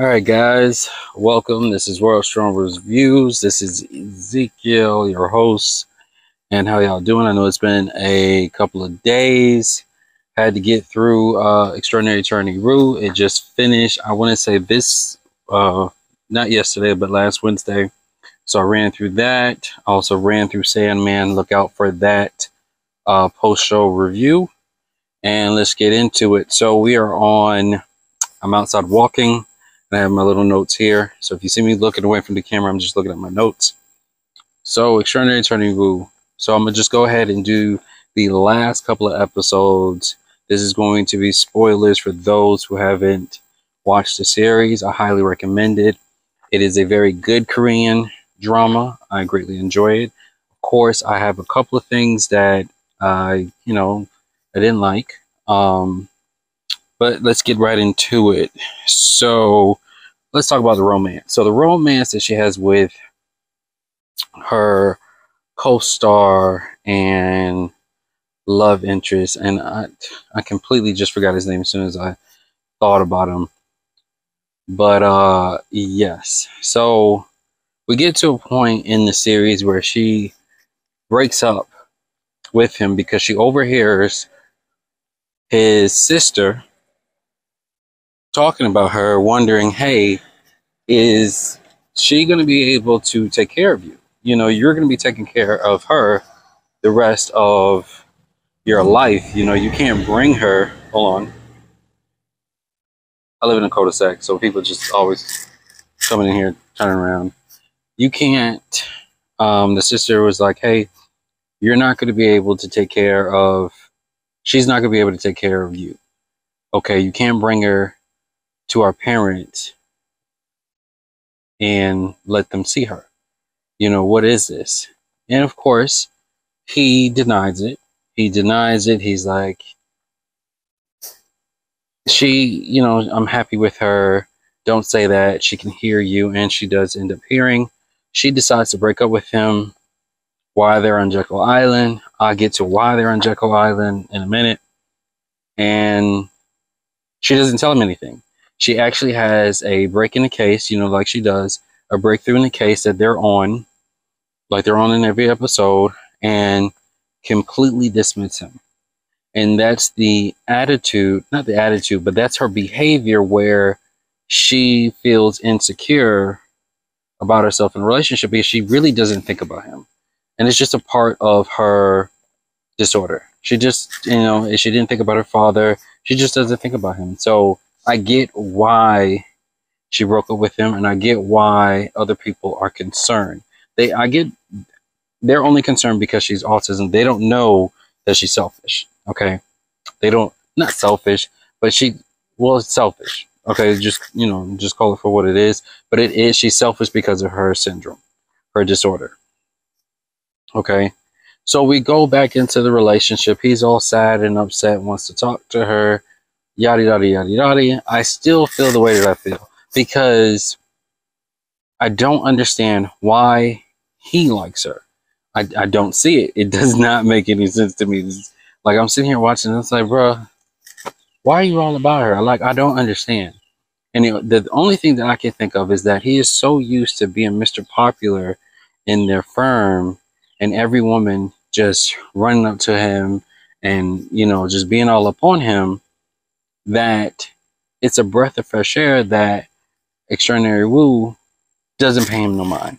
All right, guys, welcome. This is World Strong Reviews. This is Ezekiel, your host. And how y'all doing? I know it's been a couple of days. Had to get through Extraordinary Attorney Rue. It just finished. I want to say this, not yesterday, but last Wednesday. So I ran through that. I also ran through Sandman. Look out for that post-show review. And let's get into it. So we are on, I'm outside walking. I have my little notes here. So if you see me looking away from the camera, I'm just looking at my notes. So Extraordinary Attorney Woo. So I'm going to just go ahead and do the last couple of episodes. This is going to be spoilers for those who haven't watched the series. I highly recommend it. It is a very good Korean drama. I greatly enjoy it. Of course, I have a couple of things that I didn't like. But let's get right into it. So let's talk about the romance. So the romance that she has with her co-star and love interest, and I completely just forgot his name as soon as I thought about him. But yes. So we get to a point in the series where she breaks up with him because she overhears his sister talking about her, wondering, hey, is she going to be able to take care of you? You know, you're going to be taking care of her the rest of your life. You know, you can't bring her. Hold on. I live in a cul-de-sac, so people just always coming in here, turning around. You can't. The sister was like, hey, you're not going to be able to take care of, she's not going to be able to take care of you. Okay, you can't bring her to our parents and let them see her. You know, what is this? And of course, he denies it. He denies it. He's like, I'm happy with her. Don't say that. She can hear you. And she does end up hearing. She decides to break up with him while they're on Jekyll Island. I'll get to why they're on Jekyll Island in a minute. And she doesn't tell him anything. She actually has a break in the case, like she does, a breakthrough in the case that they're on, like they're on in every episode, and completely dismiss him. And that's the attitude, not the attitude, but that's her behavior where she feels insecure about herself in a relationship because she really doesn't think about him. And it's just a part of her disorder. She just, she didn't think about her father. She just doesn't think about him. So I get why she broke up with him, and I get why other people are concerned. They're only concerned because she's autism. They don't know that she's selfish. Okay. They don't, not selfish, but it's selfish. Okay. Just call it for what it is. But it is, she's selfish because of her syndrome, her disorder. Okay. So we go back into the relationship. He's all sad and upset, wants to talk to her. Yada, yada, yada, yada. I still feel the way that I feel because I don't understand why he likes her. I don't see it. It does not make any sense to me. It's like I'm sitting here watching and it's like, bro, why are you all about her? I don't understand. And the only thing that I can think of is that he is so used to being Mr. Popular in their firm and every woman just running up to him and, just being all up on him, that it's a breath of fresh air that Extraordinary Woo doesn't pay him no mind.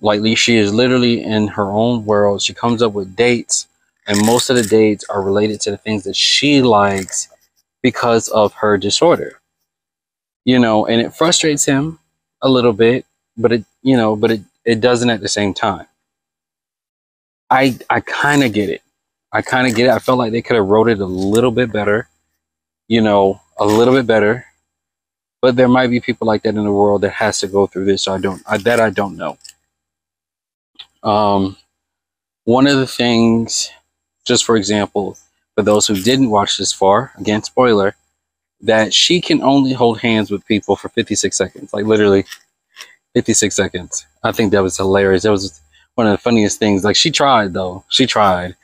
Like, she is literally in her own world. She comes up with dates, and most of the dates are related to the things that she likes because of her disorder. And it frustrates him a little bit, but it doesn't at the same time. I kind of get it. I felt like they could have wrote it a little bit better. A little bit better, but there might be people like that in the world that has to go through this. So I don't know. One of the things, just for example, for those who didn't watch this far, again, spoiler, that she can only hold hands with people for 56 seconds, like literally 56 seconds. I think that was hilarious. That was one of the funniest things. Like, she tried though. She tried.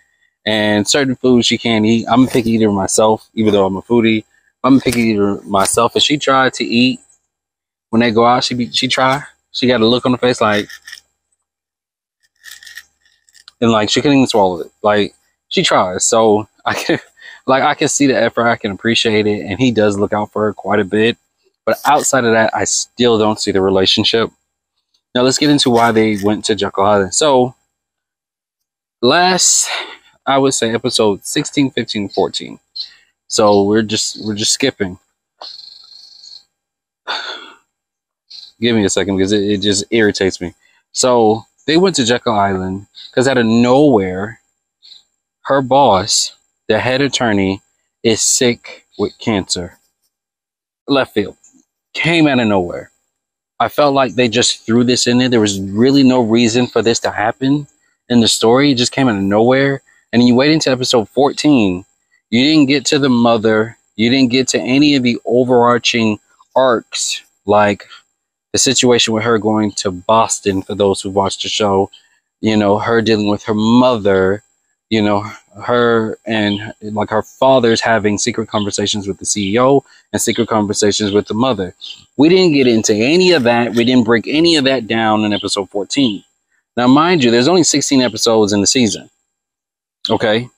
And certain foods she can't eat. I'm a picky eater myself, even though I'm a foodie. I'm a picky eater myself. And she tried to eat when they go out, she try. She got a look on the face like, and like she couldn't even swallow it. Like she tries. So I can see the effort. I can appreciate it, and he does look out for her quite a bit. But outside of that, I still don't see the relationship. Now let's get into why they went to Jekyll Island. So last, I would say episode 16, 15, 14. So we're just skipping. Give me a second because it just irritates me. So they went to Jekyll Island because out of nowhere, her boss, the head attorney, is sick with cancer. Left field. Came out of nowhere. I felt like they just threw this in there. There was really no reason for this to happen in the story. It just came out of nowhere. And then you wait until episode 14. You didn't get to the mother. You didn't get to any of the overarching arcs, like the situation with her going to Boston, for those who watched the show, you know, her dealing with her mother, you know, her and like her father's having secret conversations with the CEO and secret conversations with the mother. We didn't get into any of that. We didn't break any of that down in episode 14. Now, mind you, there's only 16 episodes in the season. Okay.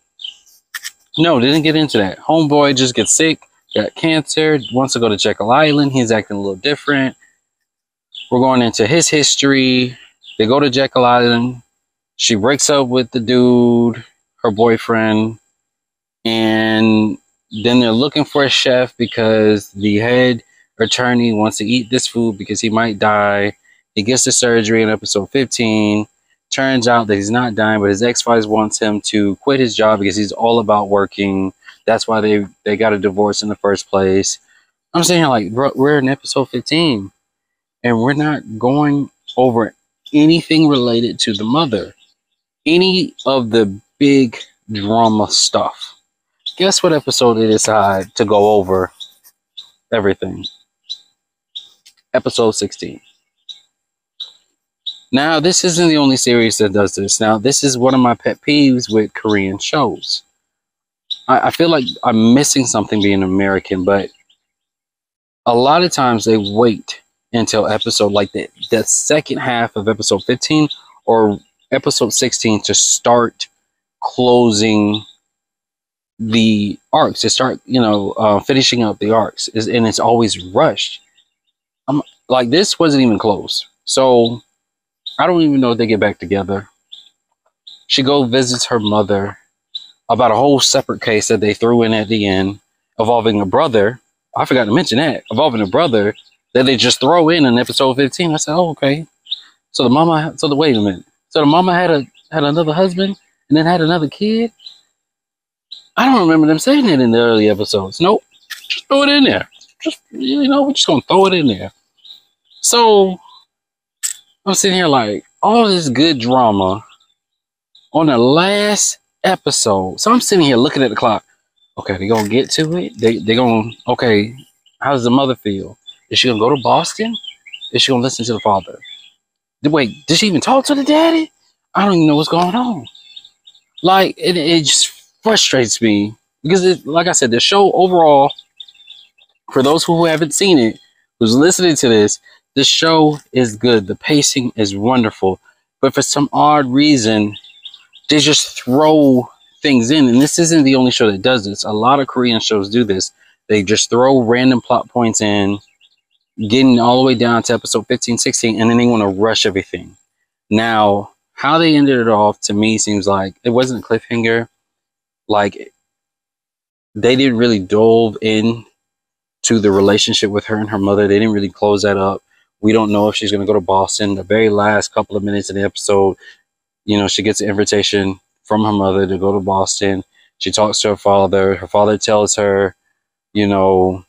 No, didn't get into that. Homeboy just gets sick, got cancer, wants to go to Jekyll Island. He's acting a little different. We're going into his history. They go to Jekyll Island. She breaks up with the dude, her boyfriend, and then they're looking for a chef because the head attorney wants to eat this food because he might die. He gets the surgery in episode 15. Turns out that he's not dying, but his ex-wife wants him to quit his job because he's all about working. That's why they got a divorce in the first place. I'm saying, like, bro, we're in episode 15, and we're not going over anything related to the mother. Any of the big drama stuff. Guess what episode they decide to go over everything? Episode 16. Now, this isn't the only series that does this. Now, this is one of my pet peeves with Korean shows. I feel like I'm missing something being American, but a lot of times they wait until episode, like the second half of episode 15 or episode 16 to start closing the arcs, to start, finishing up the arcs. And it's always rushed. I'm like, this wasn't even close. So I don't even know if they get back together. She visits her mother about a whole separate case that they threw in at the end involving a brother. I forgot to mention that. Involving a brother that they just throw in episode 15. I said, oh, okay. So wait a minute. So the mama had another husband and then had another kid? I don't remember them saying that in the early episodes. Nope. Just throw it in there. We're just going to throw it in there. So I'm sitting here like, all this good drama on the last episode. So I'm sitting here looking at the clock. Okay, they're going to get to it. They're going to, okay, how does the mother feel? Is she going to go to Boston? Is she going to listen to the father? Wait, did she even talk to the daddy? I don't even know what's going on. Like, it just frustrates me. Because, like I said, the show overall, for those who haven't seen it, who's listening to this, the show is good. The pacing is wonderful. But for some odd reason, they just throw things in. And this isn't the only show that does this. A lot of Korean shows do this. They just throw random plot points in, getting all the way down to episode 15, 16, and then they want to rush everything. Now, how they ended it off, to me, seems like it wasn't a cliffhanger. Like, they didn't really delve in to the relationship with her and her mother. They didn't really close that up. We don't know if she's going to go to Boston. The very last couple of minutes of the episode, she gets an invitation from her mother to go to Boston. She talks to her father. Her father tells her, I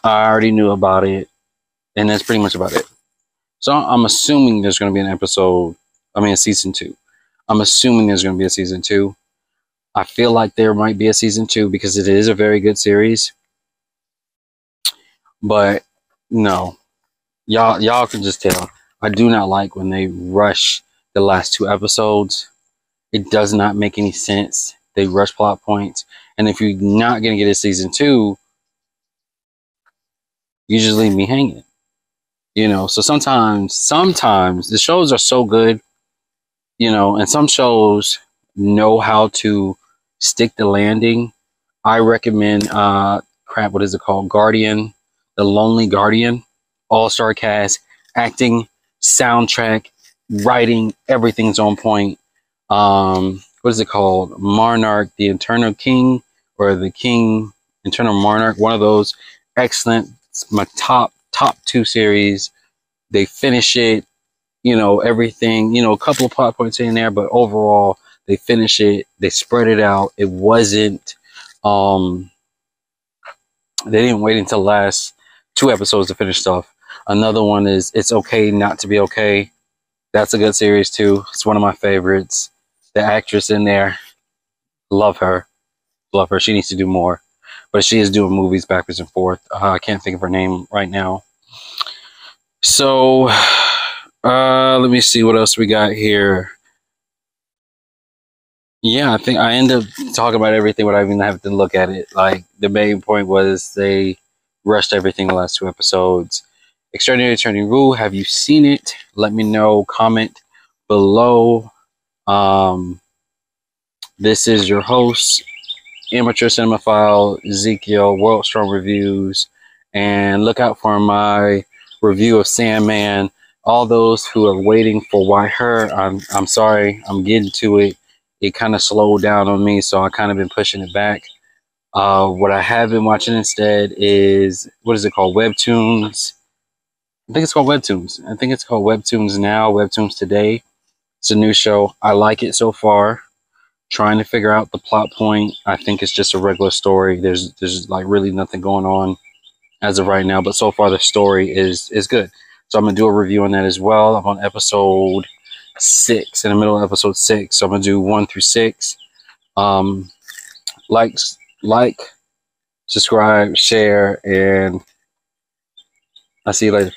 already knew about it. And that's pretty much about it. So I'm assuming there's going to be a season 2. I'm assuming there's going to be a season 2. I feel like there might be a season 2 because it is a very good series. But no, y'all can just tell. I do not like when they rush the last 2 episodes. It does not make any sense. They rush plot points. And if you're not going to get a season 2, You just leave me hanging. You know, so sometimes the shows are so good, you know, and some shows know how to stick the landing. I recommend what is it called? Guardian, The Lonely Guardian, all-star cast, acting, soundtrack, writing, everything's on point. What is it called? Monarch, the Eternal King, or the King Eternal Monarch, one of those. Excellent. It's my top two series. They finish it, you know, everything, you know, a couple of plot points in there, but overall they finish it, they spread it out. It wasn't they didn't wait until the last 2 episodes to finish stuff. Another one is It's Okay Not to Be Okay. That's a good series too. It's one of my favorites. The actress in there, love her. Love her. She needs to do more. But she is doing movies backwards and forth. I can't think of her name right now. So, let me see what else we got here. Yeah, I think I end up talking about everything without even having to look at it. Like, the main point was they rushed everything the last 2 episodes. Extraordinary Attorney Woo, have you seen it? Let me know. Comment below. This is your host, Amateur Cinemaphile Ezekiel, World Strong Reviews, and look out for my review of Sandman. All those who are waiting for Why Her, I'm sorry, I'm getting to it. It kind of slowed down on me, so I kind of been pushing it back. What I have been watching instead is, what is it called? Webtoons. I think it's called Webtoons. I think it's called Webtoons Now, Webtoons Today. It's a new show. I like it so far. Trying to figure out the plot point. I think it's just a regular story. There's like really nothing going on as of right now, but so far the story is good. So I'm gonna do a review on that as well. I'm on episode 6, in the middle of episode 6. So I'm gonna do 1 through 6. Like, subscribe, share, and I'll see you later.